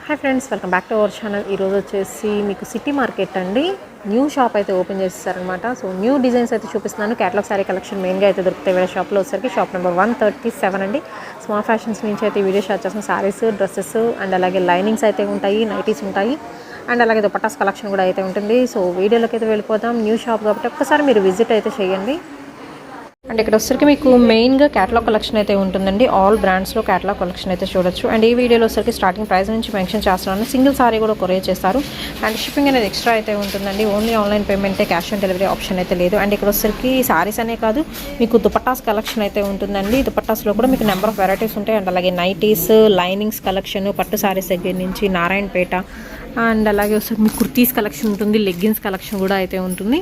Hi friends, welcome back to our channel. ఈరోజు వచ్చేసి మీకు సిటీ మార్కెట్ అండి న్యూ షాప్ అయితే ఓపెన్ చేస్తారనమాట. సో న్యూ డిజైన్స్ అయితే చూపిస్తున్నాను. క్యాటలాగ్ శారీ కలెక్షన్ మెయిన్గా అయితే దొరుకుతాయి వేరే షాప్లో వచ్చేసరికి షాప్ నెంబర్ 137 అండి. స్మాల్ ఫ్యాషన్స్ నుంచి అయితే వీడియో షేర్ చేస్తాం. శారీస్, డ్రెస్సెస్ అండ్ అలాగే లైనింగ్స్ అయితే ఉంటాయి, నైటీస్ ఉంటాయి అండ్ అలాగే దుపట్టాస్ కలెక్షన్ కూడా అయితే ఉంటుంది. సో వీడియోలోకి అయితే వెళ్ళిపోతాం. న్యూ షాప్ కాబట్టి ఒక్కసారి మీరు విజిట్ అయితే చేయండి. అండ్ ఇక్కడ వచ్చరికి మీకు మెయిన్గా క్యాటలాగ్ కలెక్షన్ అయితే ఉంటుందండి. ఆల్ బ్రాండ్స్లో క్యాటలాగ్ కలెక్షన్ అయితే చూడొచ్చు. అండ్ ఈ వీడియోలో వచ్చరికి స్టార్టింగ్ ప్రైస్ నుంచి మెన్షన్ చేస్తున్నాను. సింగిల్ సారీ కూడా కొరియర్ చేస్తారు అండ్ షిప్పింగ్ అనేది ఎక్స్ట్రా అయితే ఉంటుందండి. ఓన్లీ ఆన్లైన్ పేమెంటే, క్యాష్ ఆన్ డెలివరీ ఆప్షన్ అయితే లేదు. అండ్ ఇక్కడ వచ్చరికి సారీస్ అనే కాదు, మీకు దుపట్టాస్ కలెక్షన్ అయితే ఉంటుందండి. దుపట్టాస్లో కూడా మీకు నెంబర్ ఆఫ్ వెరైటీస్ ఉంటాయి. అండ్ అలాగే నైటీస్, లైనింగ్స్ కలెక్షన్, పట్టు సారీస్ దగ్గర నుంచి నారాయణపేట అండ్ అలాగే వచ్చరికి మీకు కుర్తీస్ కలెక్షన్ ఉంటుంది, లెగ్గిన్స్ కలెక్షన్ కూడా అయితే ఉంటుంది.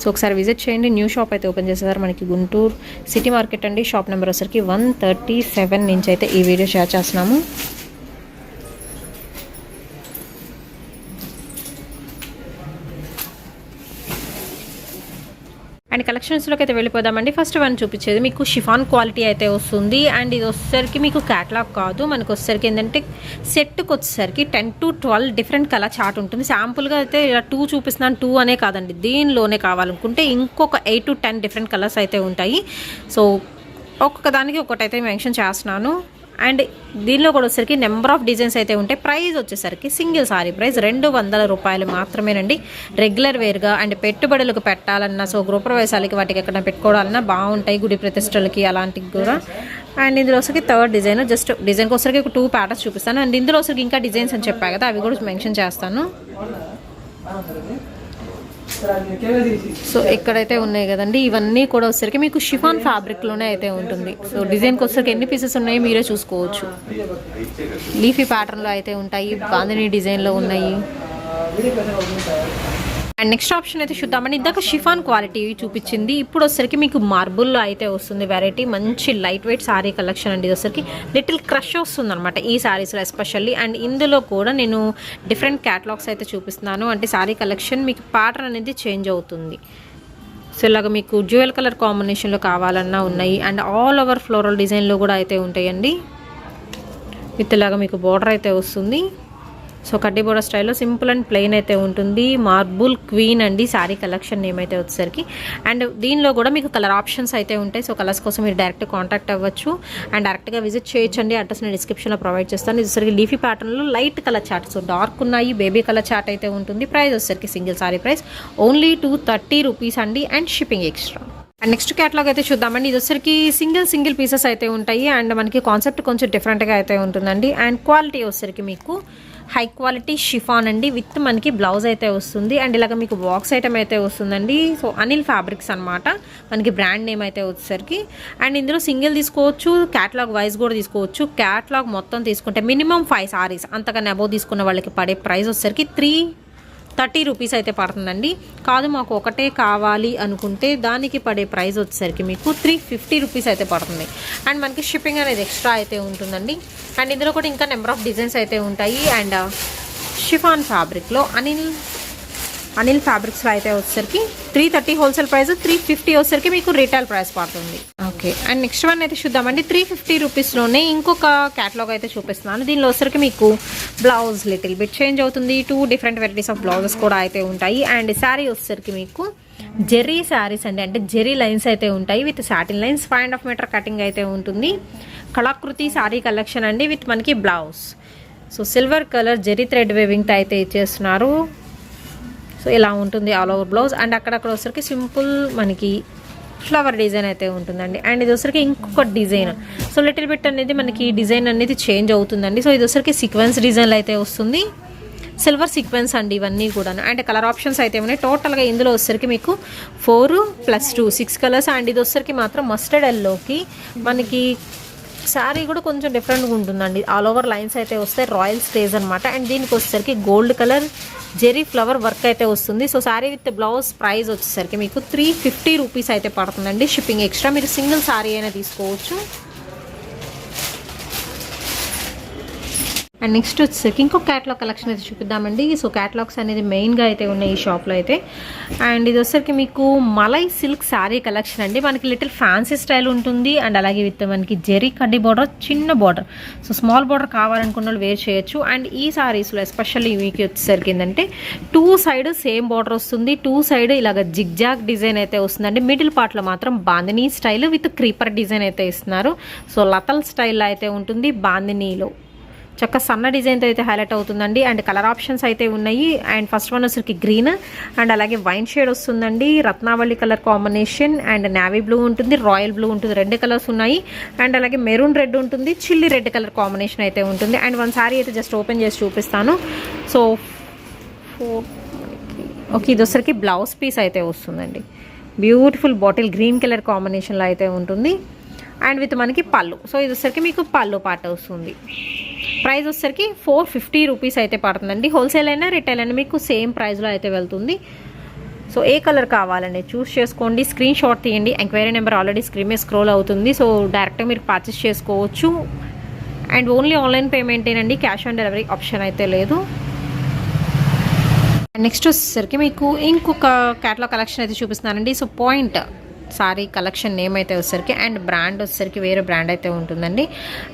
సో ఒకసారి విజిట్ చేయండి. న్యూ షాప్ అయితే ఓపెన్ చేసేసారు మనకి గుంటూరు సిటీ మార్కెట్ అండి. షాప్ నెంబర్ వచ్చరికి 137 నుంచి అయితే ఈ వీడియో షేర్ చేస్తున్నాము. అండ్ కలెక్షన్స్లోకి అయితే వెళ్ళిపోదామండి. ఫస్ట్ వన్ చూపించేది మీకు షిఫాన్ క్వాలిటీ అయితే వస్తుంది. అండ్ ఇది వచ్చేసరికి మీకు క్యాటలాగ్ కాదు, మనకు వచ్చేసరికి ఏంటంటే సెట్కి వచ్చేసరికి 10 to 12 డిఫరెంట్ కలర్ చార్ట్ ఉంటుంది. శాంపుల్గా అయితే ఇలా 2 చూపిస్తున్నాను. 2 అనే కాదండి, దీనిలోనే కావాలనుకుంటే ఇంకొక 8 to 10 డిఫరెంట్ కలర్స్ అయితే ఉంటాయి. సో ఒక్కొక్క దానికి ఒకటైతే మెన్షన్ చేస్తున్నాను. అండ్ దీనిలో కూడా వచ్చేసరికి నెంబర్ ఆఫ్ డిజైన్స్ అయితే ఉంటాయి. ప్రైస్ వచ్చేసరికి సింగిల్ సారీ ప్రైస్ 200 రూపాయలు మాత్రమేనండి. రెగ్యులర్ వేర్గా అండ్ పెట్టుబడులకు పెట్టాలన్నా, సో గృహప్రవేశాలకి వాటికి ఎక్కడ పెట్టుకోవాలన్నా బాగుంటాయి, గుడి ప్రతిష్టలకి అలాంటివి కూడా. అండ్ ఇందులో వచ్చరికి థర్డ్ డిజైన్, జస్ట్ డిజైన్కి వచ్చరికి ఒక 2 ప్యాటర్న్స్ చూపిస్తాను. అండ్ ఇందులో వచ్చరికి ఇంకా డిజైన్స్ అని చెప్పా కదా, అవి కూడా మెన్షన్ చేస్తాను. సో ఇక్కడైతే ఉన్నాయి కదండి, ఇవన్నీ కూడా వచ్చేసరికి మీకు షిఫాన్ ఫ్యాబ్రిక్లోనే అయితే ఉంటుంది. సో డిజైన్కి వచ్చేసరికి ఎన్ని పీసెస్ ఉన్నాయో మీరే చూసుకోవచ్చు. లీఫీ ప్యాటర్న్లో అయితే ఉంటాయి, బాందిని డిజైన్లో ఉన్నాయి. అండ్ నెక్స్ట్ ఆప్షన్ అయితే చూద్దామండి. ఇందాక షిఫాన్ క్వాలిటీ చూపించింది, ఇప్పుడు వచ్చేసరికి మీకు మార్బుల్లో అయితే వస్తుంది వెరైటీ. మంచి లైట్ వెయిట్ సారీ కలెక్షన్ అండి. ఇది వచ్చేసరికి లిటిల్ క్రష్ వస్తుంది అనమాట ఈ సారీస్లో ఎస్పెషల్లీ. అండ్ ఇందులో కూడా నేను డిఫరెంట్ క్యాటలాగ్స్ అయితే చూపిస్తున్నాను. అంటే సారీ కలెక్షన్ మీకు ప్యాటర్న్ అనేది చేంజ్ అవుతుంది. సో ఇలాగ మీకు జ్యువెల్ కలర్ కాంబినేషన్లో కావాలన్నా ఉన్నాయి. అండ్ ఆల్ ఓవర్ ఫ్లోరల్ డిజైన్లో కూడా అయితే ఉంటాయండి. విత్ ఇలాగ మీకు బోర్డర్ అయితే వస్తుంది. సో కడ్డీ బోర్డర్ స్టైల్లో సింపుల్ అండ్ ప్లెయిన్ అయితే ఉంటుంది. మార్బుల్ క్వీన్ అండి శారీ కలెక్షన్ నేమ్ అయితే వచ్చేసరికి. అండ్ దీనిలో కూడా మీకు కలర్ ఆప్షన్స్ అయితే ఉంటాయి. సో కలర్స్ కోసం మీరు డైరెక్ట్ కాంటాక్ట్ అవ్వచ్చు అండ్ డైరెక్ట్గా విజిట్ చేయొచ్చండి. అడ్రస్ నేను డిస్క్రిప్షన్లో ప్రొవైడ్ చేస్తాను. ఇది వచ్చేసరికి లీఫీ ప్యాటర్న్లో light colour chart, so dark ఉన్నాయి, బేబీ కలర్ చార్ట్ అయితే ఉంటుంది. ప్రైస్ వచ్చేసరికి single sari price only 230 rupees అండి and shipping extra. And next catalogue అయితే చూద్దామండి. ఇది వచ్చరికి సింగిల్ పీసెస్ అయితే ఉంటాయి. అండ్ మనకి కాన్సెప్ట్ కొంచెం డిఫరెంట్గా అయితే ఉంటుందండి. అండ్ క్వాలిటీ వచ్చేసరికి మీకు హై క్వాలిటీ షిఫాన్ అండి, విత్ మనకి బ్లౌజ్ అయితే వస్తుంది. అండ్ ఇలాగ మీకు బాక్స్ ఐటమ్ అయితే వస్తుందండి. సో అనిల్ ఫ్యాబ్రిక్స్ అనమాట మనకి బ్రాండ్ నేమ్ అయితే వచ్చేసరికి. అండ్ ఇందులో సింగిల్ తీసుకోవచ్చు, క్యాటలాగ్ వైజ్ కూడా తీసుకోవచ్చు. క్యాటలాగ్ మొత్తం తీసుకుంటే మినిమం 5 సారీస్ అంతకన్నా అబౌవ్ తీసుకున్న వాళ్ళకి పడే ప్రైస్ వచ్చేసరికి 330 రూపీస్ అయితే పడుతుందండి. కాదు మాకు ఒకటే కావాలి అనుకుంటే దానికి పడే ప్రైస్ వచ్చేసరికి మీకు 350 రూపీస్ అయితే పడుతుంది. అండ్ మనకి షిప్పింగ్ అనేది ఎక్స్ట్రా అయితే ఉంటుందండి. అండ్ ఇందులో కూడా ఇంకా నెంబర్ ఆఫ్ డిజైన్స్ అయితే ఉంటాయి. అండ్ షిఫాన్ ఫ్యాబ్రిక్లో అనిల్ ఫ్యాబ్రిక్స్లో అయితే వచ్చేసరికి 330 హోల్సేల్ ప్రైస్, 350 వచ్చేసరికి మీకు రీటైల్ ప్రైస్ పడుతుంది. ఓకే, అండ్ నెక్స్ట్ వన్ అయితే చూద్దామండి. 350 రూపీస్లోనే ఇంకొక క్యాటలాగ్ అయితే చూపిస్తున్నాను. దీనిలో వచ్చేసరికి మీకు బ్లౌజ్ లిటిల్ బిట్ చేంజ్ అవుతుంది. 2 డిఫరెంట్ వెరైటీస్ ఆఫ్ బ్లౌజెస్ కూడా అయితే ఉంటాయి. అండ్ శారీ వచ్చేసరికి మీకు జెర్రీ శారీస్ అండి, అంటే జెర్రీ లైన్స్ అయితే ఉంటాయి with satin lines. 5.5 metre cutting అయితే ఉంటుంది. కళాకృతి శారీ కలెక్షన్ అండి విత్ మనకి blouse. So silver colour zari thread వేవింగ్తో అయితే ఇచ్చేస్తున్నారు. సో ఇలా ఉంటుంది ఆల్ ఓవర్ బ్లౌజ్. అండ్ అక్కడక్కడ వచ్చరికి సింపుల్ మనకి ఫ్లవర్ డిజైన్ అయితే ఉంటుందండి. అండ్ ఇది వచ్చరికి ఇంకొక డిజైన్. సో లిటిల్ బిట్ అనేది మనకి డిజైన్ అనేది చేంజ్ అవుతుందండి. సో ఇది వచ్చరికి సీక్వెన్స్ డిజైన్లు అయితే వస్తుంది, సిల్వర్ సీక్వెన్స్ అండి ఇవన్నీ కూడా. అండ్ కలర్ ఆప్షన్స్ అయితే ఉన్నాయి. టోటల్గా ఇందులో వచ్చరికి మీకు 4+2 6 కలర్స్. అండ్ ఇది వచ్చరికి మాత్రం మస్టర్డ్ ఎల్లోకి మనకి శారీ కూడా కొంచెం డిఫరెంట్గా ఉంటుందండి. ఆల్ ఓవర్ లైన్స్ అయితే వస్తాయి, రాయల్ స్టేజ్ అనమాట. అండ్ దీనికి వచ్చేసరికి gold colour zari flower work అయితే వస్తుంది. So sari with blouse price వచ్చేసరికి మీకు 350 రూపీస్ అయితే పడుతుందండి షిప్పింగ్ ఎక్స్ట్రా. మీరు సింగిల్ శారీ అయినా తీసుకోవచ్చు. అండ్ నెక్స్ట్ వచ్చేసరికి ఇంకో క్యాటలాగ్ కలెక్షన్ అయితే చూపిద్దామండి. సో క్యాటలాగ్స్ అనేది మెయిన్గా అయితే ఉన్నాయి ఈ షాప్లో అయితే. అండ్ ఇది వచ్చేసరికి మీకు మలై సిల్క్ శారీ కలెక్షన్ అండి. మనకి లిటిల్ ఫ్యాన్సీ స్టైల్ ఉంటుంది అండ్ అలాగే విత్ మనకి జెరీ కడ్డీ బార్డర్, చిన్న బార్డర్, సో స్మాల్ బార్డర్ కావాలనుకున్న వాళ్ళు వేర్ చేయొచ్చు. అండ్ ఈ శారీస్లో ఎస్పెషల్లీ మీకు వచ్చేసరికి ఏంటంటే 2 సైడ్ సేమ్ బార్డర్ వస్తుంది, 2 సైడ్ ఇలాగ జిగ్జాగ్ డిజైన్ అయితే వస్తుందండి. మిడిల్ పార్ట్లో మాత్రం bandhani style with creeper design అయితే ఇస్తున్నారు. సో లతల్ స్టైల్లో అయితే ఉంటుంది, బాందినీలో చక్క సన్న డిజైన్తో అయితే హైలైట్ అవుతుందండి. అండ్ కలర్ ఆప్షన్స్ అయితే ఉన్నాయి. అండ్ ఫస్ట్ వన్ వచ్చరికి గ్రీన్ అండ్ అలాగే వైన్ షేడ్ వస్తుందండి, Ratnavali colour combination and navy blue ఉంటుంది, రాయల్ బ్లూ ఉంటుంది, 2 కలర్స్ ఉన్నాయి. అండ్ అలాగే మెరూన్ రెడ్ ఉంటుంది, చిల్లీ రెడ్ కలర్ కాంబినేషన్ అయితే ఉంటుంది. అండ్ వన్ సారీ అయితే జస్ట్ ఓపెన్ చేసి చూపిస్తాను. సో ఓకే, ఇది వచ్చరికి బ్లౌజ్ పీస్ అయితే వస్తుందండి. బ్యూటిఫుల్ బాటిల్ గ్రీన్ కలర్ కాంబినేషన్లో అయితే ఉంటుంది. అండ్ విత్ మనకి పళ్ళు, సో ఇది వచ్చరికి మీకు పళ్ళు పాట వస్తుంది. ప్రైస్ వచ్చరికి 450 రూపీస్ అయితే పడుతుందండి. హోల్సేల్ అయినా రిటైల్ అయినా మీకు సేమ్ ప్రైస్లో అయితే వెళ్తుంది. సో ఏ కలర్ కావాలండి చూస్ చేసుకోండి, స్క్రీన్ షాట్ తీయండి. ఎంక్వైరీ నెంబర్ ఆల్రెడీ స్క్రీన్ మీద స్క్రోల్ అవుతుంది. సో డైరెక్ట్గా మీరు పర్చేస్ చేసుకోవచ్చు. అండ్ ఓన్లీ ఆన్లైన్ పేమెంటేనండి, క్యాష్ ఆన్ డెలివరీ ఆప్షన్ అయితే లేదు. అండ్ నెక్స్ట్ వచ్చేసరికి మీకు ఇంకొక క్యాటలాగ్ కలెక్షన్ అయితే చూపిస్తున్నానండి. So point sorry collection name అయితే వచ్చేసరికి అండ్ బ్రాండ్ వచ్చేసరికి వేరే బ్రాండ్ అయితే ఉంటుందండి.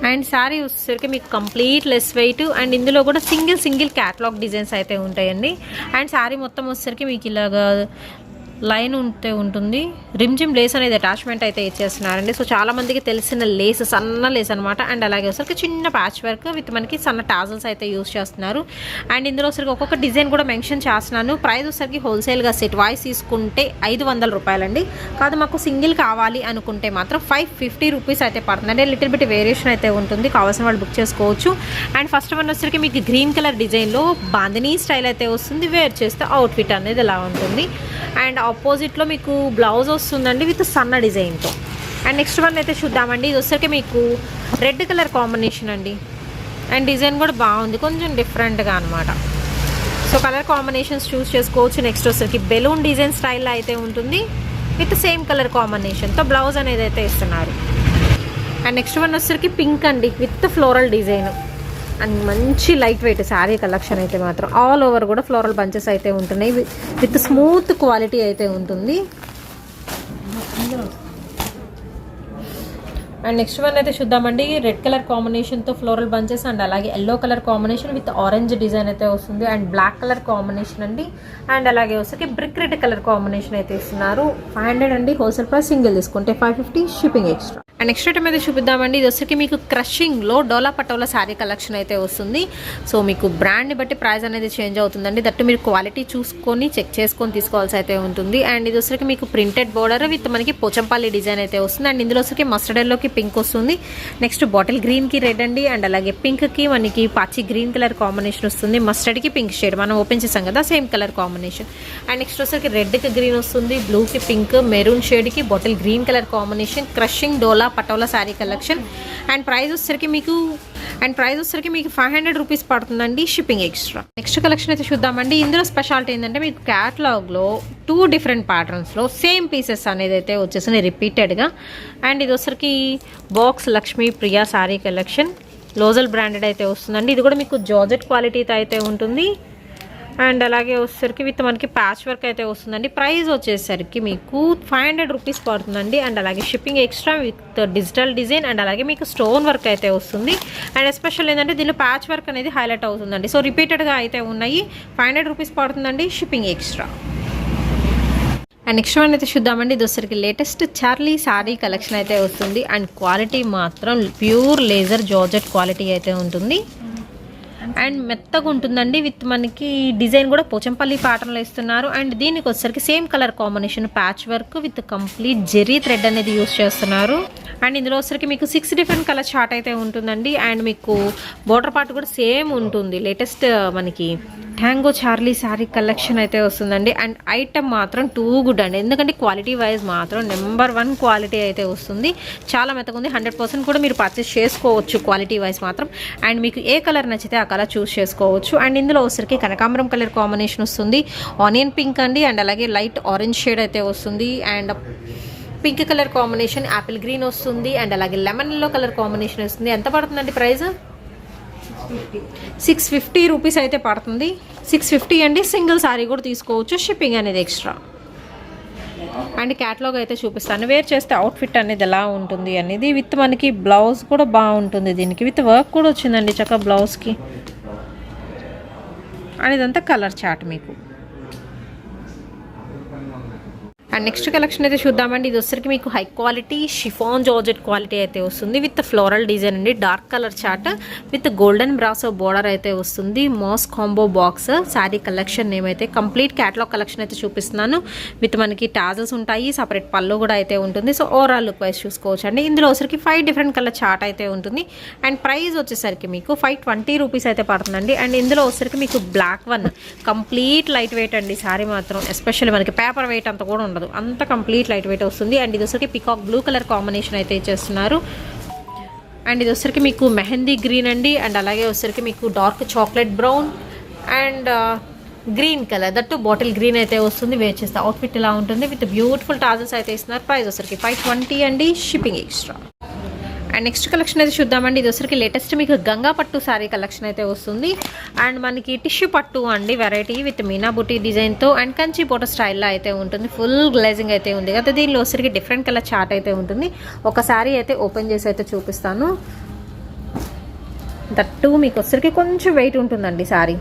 అండ్ సారీ వచ్చేసరికి మీకు కంప్లీట్ లెస్ వెయిట్ అండ్ ఇందులో కూడా సింగిల్ క్యాటలాగ్ డిజైన్స్ అయితే ఉంటాయండి. అండ్ సారీ మొత్తం వచ్చేసరికి మీకు ఇలాగా లైన్ ఉంటే ఉంటుంది. రిమ్జిమ్ లేస్ అనేది అటాచ్మెంట్ అయితే ఇచ్చేస్తున్నారండి. సో చాలామందికి తెలిసిన లేస్, సన్న లేస్ అనమాట. అండ్ అలాగే వచ్చరికి చిన్న ప్యాచ్ వర్క్ విత్ మనకి సన్న టాజల్స్ అయితే యూస్ చేస్తున్నారు. అండ్ ఇందులో వచ్చరికి ఒక్కొక్క డిజైన్ కూడా మెన్షన్ చేస్తున్నాను. ప్రైస్ వచ్చరికి హోల్సేల్గా సెట్ వైస్ తీసుకుంటే 500 రూపాయలండి. కాదు మాకు సింగిల్ కావాలి అనుకుంటే మాత్రం 550 రూపీస్ అయితే పడుతుంది. అంటే లిటిల్ బిట్ వేరియేషన్ అయితే ఉంటుంది, కావాల్సిన వాళ్ళు బుక్ చేసుకోవచ్చు. అండ్ ఫస్ట్ వన్ వచ్చరికి మీకు గ్రీన్ కలర్ డిజైన్లో బాందినీ స్టైల్ అయితే వస్తుంది. వేర్ చేస్తే అవుట్ఫిట్ అనేది ఇలా ఉంటుంది. అండ్ ఆపోజిట్లో మీకు బ్లౌజ్ వస్తుందండి విత్ సన్న డిజైన్తో. అండ్ నెక్స్ట్ వన్ అయితే చూద్దామండి. ఇది వచ్చరికి మీకు రెడ్ కలర్ కాంబినేషన్ అండి. అండ్ డిజైన్ కూడా బాగుంది, కొంచెం డిఫరెంట్గా అనమాట. సో కలర్ కాంబినేషన్స్ చూస్ చేసుకోవచ్చు. నెక్స్ట్ వచ్చరికి బెలూన్ డిజైన్ స్టైల్లో అయితే ఉంటుంది విత్ సేమ్ కలర్ కాంబినేషన్తో బ్లౌజ్ అనేది అయితే ఇస్తున్నారు. అండ్ నెక్స్ట్ వన్ వచ్చరికి పింక్ అండి విత్ ఫ్లోరల్ డిజైన్ అండ్ మంచి లైట్ వెయిట్ శారీ కలెక్షన్ అయితే మాత్రం ఆల్ ఓవర్ కూడా ఫ్లోరల్ బంచెస్ అయితే ఉంటున్నాయి విత్ స్మూత్ క్వాలిటీ అయితే ఉంటుంది. అండ్ నెక్స్ట్ వన్ అయితే చూద్దామండి. రెడ్ కలర్ కాంబినేషన్తో ఫ్లోరల్ బంచెస్ అండ్ అలాగే yellow colour combination with orange design అయితే వస్తుంది. అండ్ బ్లాక్ కలర్ కాంబినేషన్ అండి. అండ్ అలాగే వచ్చేసి బ్రిక్ రెడ్ కలర్ కాంబినేషన్ అయితే ఇస్తున్నారు. 500 అండి హోల్సేల్ ప్రైస్, సింగిల్ తీసుకుంటే 550 shipping extra. And next item అయితే చూపిద్దామండి. ఇది వచ్చరికి మీకు క్రషింగ్లో డోలా పటోలా శారీ కలెక్షన్ అయితే వస్తుంది. సో మీకు బ్రాండ్ని బట్టి ప్రైస్ అనేది చేంజ్ అవుతుందండి. దట్టు మీరు క్వాలిటీ చూసుకొని చెక్ చేసుకొని తీసుకోవాల్సి అయితే ఉంటుంది. అండ్ ఇది వచ్చరికి మీకు ప్రింటెడ్ బోర్డర్ విత్ మనకి పోచంపల్లి డిజైన్ అయితే వస్తుంది. అండ్ ఇందులో వచ్చరికి మస్టర్డ్ ఎల్లోకి పింక్ వస్తుంది. నెక్స్ట్ బాటిల్ గ్రీన్కి రెడ్ అండి. అండ్ అలాగే పింక్కి మనకి పాచి గ్రీన్ కలర్ కాంబినేషన్ వస్తుంది. మస్టర్డ్కి పింక్ షేడ్ మనం ఓపెన్ చేసాం కదా, same colour combination. And next వచ్చరికి రెడ్కి గ్రీన్ వస్తుంది, బ్లూకి పింక్, మెరూన్ షేడ్కి bottle green colour combination. Crushing dola patola sari collection. And price వచ్చరికి మీకు 500 రూపీస్ పడుతుందండి, షిప్పింగ్ ఎక్స్ట్రా. నెక్స్ట్ కలెక్షన్ అయితే చూద్దామండి. ఇందులో స్పెషాలిటీ ఏంటంటే మీకు క్యాటలాగ్లో 2 డిఫరెంట్ ప్యాటర్న్స్లో సేమ్ పీసెస్ అనేది అయితే వచ్చేసింది రిపీటెడ్గా. అండ్ ఇది వచ్చరికి బాక్స్ లక్ష్మీ ప్రియా శారీ కలెక్షన్, లోజల్ బ్రాండెడ్ అయితే వస్తుందండి. ఇది కూడా మీకు జార్జెట్ క్వాలిటీతో అయితే ఉంటుంది. అండ్ అలాగే వచ్చేసరికి విత్ మనకి ప్యాచ్ వర్క్ అయితే వస్తుందండి. ప్రైస్ వచ్చేసరికి మీకు 500 రూపీస్ పడుతుందండి. అండ్ అలాగే shipping extra with digital design and అలాగే మీకు స్టోన్ వర్క్ అయితే వస్తుంది. అండ్ ఎస్పెషల్ ఏంటంటే దీనిలో ప్యాచ్ వర్క్ అనేది హైలైట్ అవుతుందండి. సో రిపీటెడ్గా అయితే ఉన్నాయి. 500 రూపీస్ పడుతుందండి, shipping extra. And next one అయితే చూద్దామండి. ఇది వచ్చరికి లేటెస్ట్ చార్లీ శారీ కలెక్షన్ అయితే వస్తుంది. అండ్ క్వాలిటీ మాత్రం ప్యూర్ లేజర్ జార్జెట్ క్వాలిటీ అయితే ఉంటుంది. అండ్ మెత్తగా ఉంటుందండి విత్ మనకి డిజైన్ కూడా పోచంపల్లి ప్యాటర్న్లో ఇస్తున్నారు. అండ్ దీనికి వచ్చేసరికి same colour combination patch work with complete zari thread అనేది యూస్ చేస్తున్నారు. అండ్ ఇందులో వచ్చరికి మీకు 6 డిఫరెంట్ కలర్ చార్ట్ అయితే ఉంటుందండి. అండ్ మీకు బోర్డర్ పార్ట్ కూడా సేమ్ ఉంటుంది. లేటెస్ట్ మనకి ట్యాంగో చార్లీ శారీ కలెక్షన్ అయితే వస్తుందండి. అండ్ ఐటమ్ మాత్రం టూ గుడ్ అండి, ఎందుకంటే క్వాలిటీ వైజ్ మాత్రం నెంబర్ 1 క్వాలిటీ అయితే వస్తుంది. చాలా మెత్తగా ఉంది, 100% కూడా మీరు పర్చేస్ చేసుకోవచ్చు క్వాలిటీ వైజ్ మాత్రం. అండ్ మీకు ఏ కలర్ నచ్చితే ఆ కలర్ చూస్ చేసుకోవచ్చు. అండ్ ఇందులో వచ్చరికి కనకాంబరం కలర్ కాంబినేషన్ వస్తుంది, ఆనియన్ పింక్ అండి, అండ్ అలాగే లైట్ ఆరెంజ్ షేడ్ అయితే వస్తుంది. And pink colour combination Apple green వస్తుంది. అండ్ అలాగే లెమన్ ఎల్లో కలర్ కాంబినేషన్ వస్తుంది. ఎంత పడుతుందండి ప్రైస్? 650 రూపీస్ అయితే పడుతుంది. 650 అండి. సింగిల్ సారీ కూడా తీసుకోవచ్చు, షిప్పింగ్ అనేది ఎక్స్ట్రా. అండ్ క్యాటలాగ్ అయితే చూపిస్తాను. వేర్ చేస్తే అవుట్ఫిట్ అనేది ఎలా ఉంటుంది అనేది. విత్ మనకి బ్లౌజ్ కూడా బాగుంటుంది దీనికి, విత్ వర్క్ కూడా వచ్చిందండి చక్కగా బ్లౌజ్కి. అండ్ ఇదంతా కలర్ చార్ట్ మీకు. అండ్ నెక్స్ట్ కలెక్షన్ అయితే చూద్దామండి. ఇది వచ్చరికి మీకు high quality chiffon georgette quality అయితే వస్తుంది విత్ ఫ్లోరల్ డిజైన్ అండి. Dark colour chart with golden brasso border అయితే వస్తుంది. Mass combo box sari collection name అయితే కంప్లీట్ క్యాటలాగ్ కలెక్షన్ అయితే చూపిస్తున్నాను. విత్ మనకి టాజల్స్ ఉంటాయి, సపరేట్ పళ్ళు కూడా అయితే ఉంటుంది. సో ఓవరాల్ లుక్ వైజ్ చూసుకోవచ్చు అండి. ఇందులో వచ్చరికి 5 డిఫరెంట్ కలర్ చార్ట్ అయితే ఉంటుంది. అండ్ ప్రైస్ వచ్చేసరికి మీకు 520 రూపీస్ అయితే పడుతుందండి. అండ్ ఇందులో వచ్చరికి మీకు black one complete light weight అండి. శారీ మాత్రం ఎస్పెషల్లీ మనకి పేపర్ వెయిట్ అంత కూడా ఉండదు, అంత కంప్లీట్ లైట్ వెయిట్ వస్తుంది. అండ్ ఇది వచ్చరికి పికాక్ బ్లూ కలర్ కాంబినేషన్ అయితే ఇచ్చేస్తున్నారు. అండ్ ఇది వచ్చరికి మీకు మెహందీ గ్రీన్ అండి. అండ్ అలాగే వచ్చరికి మీకు dark chocolate brown and green colour, that bottle green అయితే వస్తుంది. వేర్ చేస్తే అవుట్ఫిట్ ఇలా ఉంటుంది. విత్ బ్యూటిఫుల్ టాజల్స్ అయితే ఇస్తున్నారు. ప్రైస్ వచ్చరికి 520 అండి, shipping extra. And next collection అయితే చూద్దామండి. ఇది వచ్చరికి లేటెస్ట్ మీకు గంగా పట్టు శారీ కలెక్షన్ అయితే వస్తుంది. అండ్ మనకి టిష్యూ పట్టు అండి వెరైటీ విత్ మీనా బుటీ డిజైన్తో అండ్ కంచి బోట స్టైల్లో అయితే ఉంటుంది. ఫుల్ గ్లేజింగ్ అయితే ఉంది కదా. దీనిలో వచ్చరికి డిఫరెంట్ కలర్ చార్ట్ అయితే ఉంటుంది. ఒక శారీ అయితే ఓపెన్ చేసి అయితే చూపిస్తాను. దట్టు మీకు వచ్చరికి కొంచెం వెయిట్ ఉంటుందండి sari.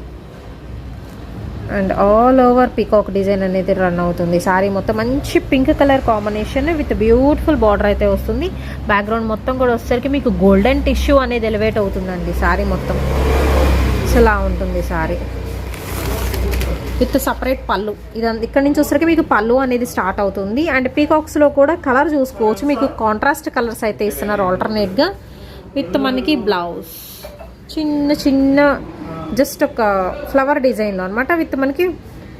And all over peacock design అనేది రన్ అవుతుంది. సారీ మొత్తం మంచి pink colour combination with beautiful border అయితే వస్తుంది. బ్యాక్గ్రౌండ్ మొత్తం కూడా వచ్చేసరికి మీకు గోల్డెన్ టిష్యూ అనేది ఎలివేట్ అవుతుందండి సారీ మొత్తం. ఇలా ఉంటుంది సారీ విత్ సపరేట్ పళ్ళు. ఇదంతా ఇక్కడ నుంచి వచ్చేసరికి మీకు పళ్ళు అనేది స్టార్ట్ అవుతుంది. అండ్ పీకాక్స్లో కూడా కలర్ చూసుకోవచ్చు. మీకు కాంట్రాస్ట్ కలర్స్ అయితే ఇస్తున్నారు ఆల్టర్నేట్గా. విత్ మనకి బ్లౌజ్ చిన్న చిన్న జస్ట్ ఒక ఫ్లవర్ డిజైన్లో అనమాట. విత్ మనకి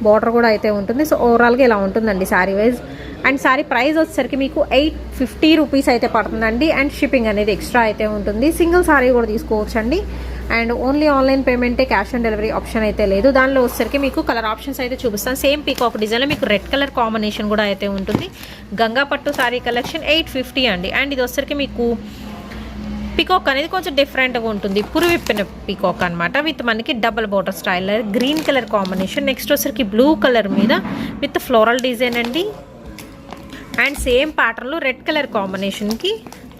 బార్డర్ కూడా అయితే ఉంటుంది. సో ఓవరాల్గా ఇలా ఉంటుందండి sari wise. And sari price వచ్చేసరికి మీకు 850 రూపీస్ అయితే పడుతుందండి. అండ్ షిప్పింగ్ అనేది ఎక్స్ట్రా అయితే ఉంటుంది. సింగిల్ శారీ కూడా తీసుకోవచ్చండి. అండ్ ఓన్లీ ఆన్లైన్ పేమెంటే, క్యాష్ ఆన్ డెలివరీ ఆప్షన్ అయితే లేదు. దానిలో వచ్చేసరికి మీకు కలర్ ఆప్షన్స్ అయితే చూపిస్తాను. సేమ్ పీకాక్ డిజైన్లో మీకు రెడ్ కలర్ కాంబినేషన్ కూడా అయితే ఉంటుంది. గంగా పట్టు శారీ కలెక్షన్ 850 అండి. అండ్ ఇది వచ్చేసరికి మీకు పీకాక్ అనేది కొంచెం డిఫరెంట్గా ఉంటుంది. పురువిప్పిన పీకాక్ అనమాట. విత్ మనకి double border style green colour combination. Next వచ్చరికి బ్లూ కలర్ మీద విత్ ఫ్లోరల్ డిజైన్ అండి. అండ్ సేమ్ ప్యాటర్న్లో రెడ్ కలర్ కాంబినేషన్కి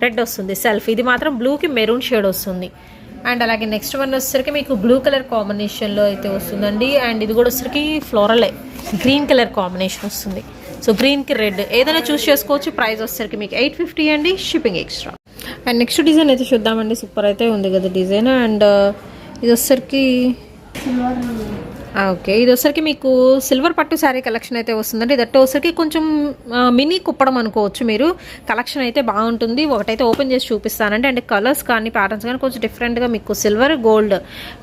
రెడ్ వస్తుంది సెల్ఫ్. ఇది మాత్రం బ్లూకి మెరూన్ షేడ్ వస్తుంది. అండ్ అలాగే నెక్స్ట్ వన్ వచ్చేసరికి మీకు బ్లూ కలర్ కాంబినేషన్లో అయితే వస్తుందండి. అండ్ ఇది కూడా వచ్చరికి ఫ్లోరల్ గ్రీన్ కలర్ కాంబినేషన్ వస్తుంది. సో గ్రీన్కి రెడ్ ఏదైనా చూస్ చేసుకోవచ్చు. ప్రైస్ వచ్చేసరికి మీకు 850 అండి, shipping extra. And next design అయితే చూద్దామండి. సూపర్ అయితే ఉంది కదా డిజైన్. అండ్ ఇది వచ్చరికి ఓకే, ఇది వచ్చరికి మీకు సిల్వర్ పట్టు శారీ కలెక్షన్ అయితే వస్తుందండి. దట్ వచ్చరికి కొంచెం మినీ కుప్పడం అనుకోవచ్చు మీరు. కలెక్షన్ అయితే బాగుంటుంది. ఒకటైతే ఓపెన్ చేసి చూపిస్తానండి. అండ్ కలర్స్ కానీ ప్యాటర్న్స్ కానీ కొంచెం డిఫరెంట్గా మీకు సిల్వర్ గోల్డ్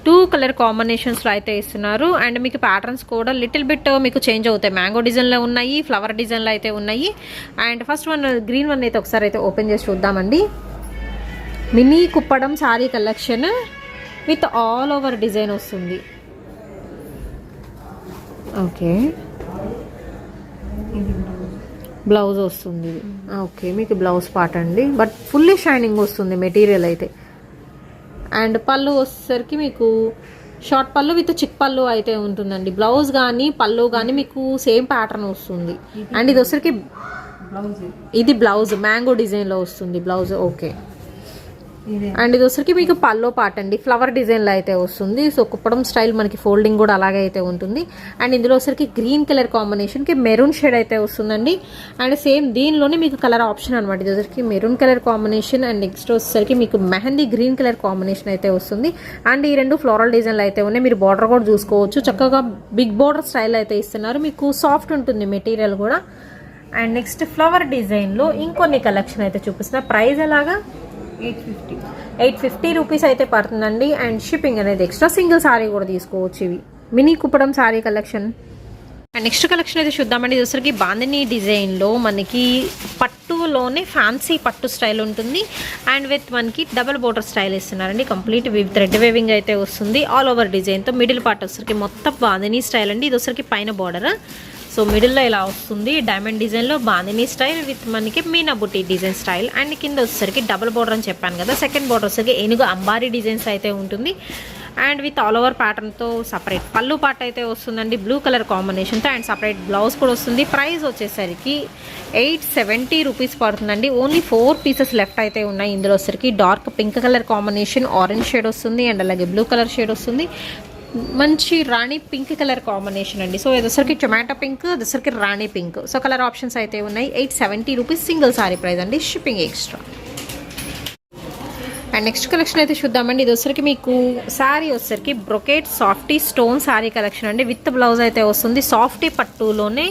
2 కలర్ కాంబినేషన్స్లో అయితే ఇస్తున్నారు. అండ్ మీకు ప్యాటర్న్స్ కూడా లిటిల్ బిట్ మీకు చేంజ్ అవుతాయి. మ్యాంగో డిజైన్లో ఉన్నాయి, ఫ్లవర్ డిజైన్లో అయితే ఉన్నాయి. And first one green one అయితే ఒకసారి అయితే ఓపెన్ చేసి చూద్దామండి. Mini Kuppadam sari collection with all over design వస్తుంది. ఓకే, బ్లౌజ్ వస్తుంది. ఓకే, మీకు బ్లౌజ్ పార్ట్ అండి. బట్ ఫుల్లీ షైనింగ్ వస్తుంది మెటీరియల్ అయితే. అండ్ పళ్ళు వచ్చేసరికి మీకు షార్ట్ పళ్ళు విత్ చిక్ పళ్ళు అయితే ఉంటుందండి. బ్లౌజ్ కానీ పళ్ళు కానీ మీకు సేమ్ ప్యాటర్న్ వస్తుంది. అండ్ ఇది వచ్చేసరికి ఇది బ్లౌజ్ మ్యాంగో డిజైన్లో వస్తుంది బ్లౌజ్. ఓకే, అండ్ ఇది వచ్చరికి మీకు పల్లో పార్ట్ అండి. ఫ్లవర్ డిజైన్లో అయితే వస్తుంది. సో కుప్పడం స్టైల్ మనకి ఫోల్డింగ్ కూడా అలాగే అయితే ఉంటుంది. అండ్ ఇందులో వచ్చరికి గ్రీన్ కలర్ కాంబినేషన్కి మెరూన్ షేడ్ అయితే వస్తుందండి. అండ్ సేమ్ దీనిలోనే మీకు కలర్ ఆప్షన్ అనమాట. ఇది వచ్చరికి maroon colour combination. And next వచ్చేసరికి మీకు మెహందీ గ్రీన్ కలర్ కాంబినేషన్ అయితే వస్తుంది. అండ్ ఈ రెండు ఫ్లోరల్ డిజైన్లు అయితే ఉన్నాయి. మీరు బార్డర్ కూడా చూసుకోవచ్చు. చక్కగా బిగ్ బార్డర్ స్టైల్ అయితే ఇస్తున్నారు. మీకు సాఫ్ట్ ఉంటుంది మెటీరియల్ కూడా. అండ్ నెక్స్ట్ ఫ్లవర్ డిజైన్లో ఇంకొన్ని కలెక్షన్ అయితే చూపిస్తున్నారు. ప్రైస్ ఎలాగా 850 రూపీస్ అయితే పడుతుందండి. అండ్ షిప్పింగ్ అనేది ఎక్స్ట్రా. సింగిల్ సారీ కూడా తీసుకోవచ్చు. ఇవి mini Kuppadam sorry collection. And next collection అయితే చూద్దామండి. ఇది వచ్చరికి బాందిని డిజైన్లో మనకి పట్టులోనే ఫ్యాన్సీ పట్టు స్టైల్ ఉంటుంది. అండ్ విత్ మనకి డబల్ బోర్డర్ స్టైల్ ఇస్తున్నారండి. కంప్లీట్ థ్రెడ్ వేవింగ్ అయితే వస్తుంది. ఆల్ ఓవర్ డిజైన్తో మిడిల్ పార్ట్ వచ్చరికి మొత్తం బాందిని స్టైల్ అండి. ఇది వచ్చరికి పైన బార్డర్. సో మిడిల్లో ఇలా వస్తుంది డైమండ్ డిజైన్లో బాందిని స్టైల్ విత్ మనకి మీనా బుట్టి డిజైన్ స్టైల్. అండ్ కింద వచ్చేసరికి డబుల్ బోర్డర్ అని చెప్పాను కదా. సెకండ్ బోర్డర్ వచ్చేసరికి ఏనుగు అంబారీ డిజైన్స్ అయితే ఉంటుంది. అండ్ విత్ ఆల్ ఓవర్ ప్యాటర్న్తో సపరేట్ పళ్ళు పాట అయితే వస్తుందండి బ్లూ కలర్ కాంబినేషన్తో అండ్ సపరేట్ బ్లౌజ్ కూడా వస్తుంది. ప్రైస్ వచ్చేసరికి 870 రూపీస్ పడుతుందండి. ఓన్లీ 4 పీసెస్ లెఫ్ట్ అయితే ఉన్నాయి. ఇందులో వచ్చరికి dark pink colour combination, orange shade వస్తుంది అండ్ అలాగే బ్లూ కలర్ షేడ్ వస్తుంది. మంచి రాణి పింక్ కలర్ కాంబినేషన్ అండి. సో ఇదొసరికి టొమాటో పింక్, ఇదొసరికి రాణి పింక్. సో కలర్ ఆప్షన్స్ అయితే ఉన్నాయి. 870 రూపీస్ సింగిల్ సారీ ప్రైస్ అండి, shipping extra. And next collection అయితే చూద్దామండి. ఇది వచ్చరికి మీకు శారీ వచ్చరికి brocade softy stone sari collection అండి. విత్ బ్లౌజ్ అయితే వస్తుంది. సాఫ్టీ పట్టులోనే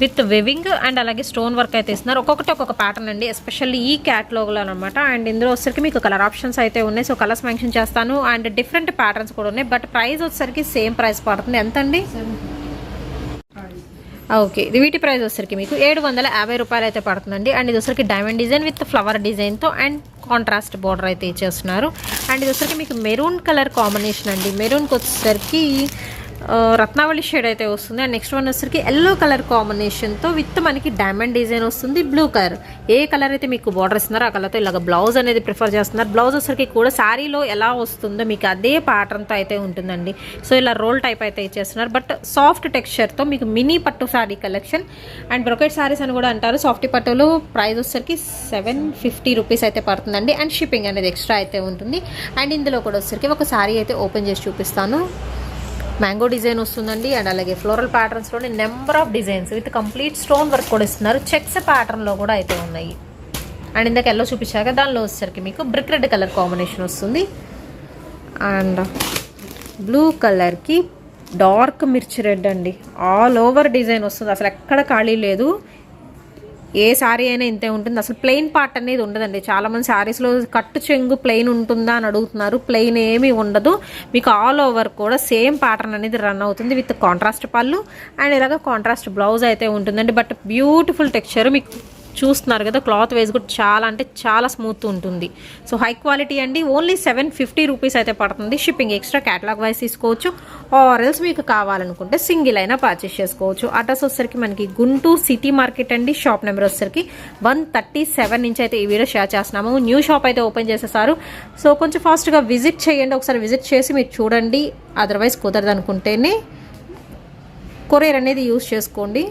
విత్ వెవింగ్ అండ్ అలాగే స్టోన్ వర్క్ అయితే ఇస్తున్నారు. ఒక్కొక్కటి ఒక్కొక్క ప్యాటర్న్ అండి, ఎస్పెషల్లీ ఈ క్యాటలాగ్లో అనమాట. అండ్ ఇందులో వచ్చరికి మీకు కలర్ ఆప్షన్స్ అయితే ఉన్నాయి. సో కలర్స్ మెన్షన్ చేస్తాను అండ్ డిఫరెంట్ ప్యాటర్న్స్ కూడా ఉన్నాయి. బట్ ప్రైస్ వచ్చరికి సేమ్ ప్రైస్ పడుతుంది. ఎంత అండి? ఓకే, వీటి ప్రైస్ వచ్చరికి మీకు 750 రూపాయలు అయితే పడుతుందండి. అండ్ ఇది వచ్చరికి డైమండ్ డిజైన్ విత్ ఫ్లవర్ డిజైన్తో అండ్ కాంట్రాస్ట్ బార్డర్ అయితే ఇచ్చేస్తున్నారు. అండ్ ఇది వచ్చరికి మీకు మెరూన్ కలర్ కాంబినేషన్ అండి. మెరూన్కి వచ్చేసరికి రత్నావళి షేడ్ అయితే వస్తుంది. అండ్ నెక్స్ట్ వన్ వచ్చరికి ఎల్లో కలర్ కాంబినేషన్తో విత్ మనకి డైమండ్ డిజైన్ వస్తుంది. బ్లూ కలర్, ఏ కలర్ అయితే మీకు బార్డర్ ఇస్తున్నారో ఆ కలర్తో ఇలాగ బ్లౌజ్ అనేది ప్రిఫర్ చేస్తున్నారు. బ్లౌజ్ వచ్చరికి కూడా శారీలో ఎలా వస్తుందో మీకు అదే ప్యాటర్న్తో అయితే ఉంటుందండి. సో ఇలా రోల్ టైప్ అయితే ఇచ్చేస్తున్నారు. బట్ సాఫ్ట్ టెక్స్చర్తో మీకు మినీ పట్టు sari collection and brocade saris అని కూడా అంటారు. సాఫ్టీ పట్టులో ప్రైస్ వచ్చరికి 750 రూపీస్ అయితే పడుతుందండి. అండ్ షిప్పింగ్ అనేది ఎక్స్ట్రా అయితే ఉంటుంది. అండ్ ఇందులో కూడా వచ్చరికి ఒక శారీ అయితే ఓపెన్ చేసి చూపిస్తాను. మ్యాంగో డిజైన్ వస్తుందండి అండ్ అలాగే ఫ్లోరల్ ప్యాటర్న్స్లోనే number of designs with complete stone work కూడా ఇస్తున్నారు. చెక్స్ ప్యాటర్న్లో కూడా అయితే ఉన్నాయి. అండ్ ఇందాక ఎల్లో చూపించాక దానిలో వచ్చేసరికి మీకు బ్రిక్ రెడ్ కలర్ కాంబినేషన్ వస్తుంది. అండ్ బ్లూ కలర్కి డార్క్ మిర్చి రెడ్ అండి. ఆల్ ఓవర్ డిజైన్ వస్తుంది, అసలు ఎక్కడ ఖాళీ లేదు. ఏ శారీ అయినా ఇంతే ఉంటుంది, అసలు ప్లెయిన్ పార్ట్ అనేది ఉండదండి. చాలామంది శారీస్లో కట్టు చెంగు ప్లెయిన్ ఉంటుందా అని అడుగుతున్నారు. ప్లెయిన్ ఏమీ ఉండదు, మీకు ఆల్ ఓవర్ కూడా సేమ్ ప్యాటర్న్ అనేది రన్ అవుతుంది విత్ కాంట్రాస్ట్ పళ్ళు అండ్ ఇలాగ కాంట్రాస్ట్ బ్లౌజ్ అయితే ఉంటుందండి. బట్ బ్యూటిఫుల్ టెక్స్చర్ మీకు చూస్తున్నారు కదా, క్లాత్ వైజ్ కూడా చాలా అంటే చాలా స్మూత్ ఉంటుంది. సో హై క్వాలిటీ అండి. ఓన్లీ 750 రూపీస్ అయితే పడుతుంది. షిప్పింగ్ ఎక్స్ట్రా క్యాటలాగ్ వైజ్ తీసుకోవచ్చు ఆర్ ఎల్స్ మీకు కావాలనుకుంటే సింగిల్ అయినా పర్చేస్ చేసుకోవచ్చు. అడ్రస్ వచ్చేసరికి మనకి గుంటూరు సిటీ మార్కెట్ అండి. షాప్ నెంబర్ వచ్చేసరికి 137 నుంచి అయితే ఈ వీడియో షేర్ చేస్తున్నాము. న్యూ షాప్ అయితే ఓపెన్ చేసేసారు. సో కొంచెం ఫాస్ట్గా విజిట్ చేయండి. ఒకసారి విజిట్ చేసి మీరు చూడండి. అదర్వైజ్ కుదరదు అనుకుంటేనే కొరియర్ అనేది యూజ్ చేసుకోండి.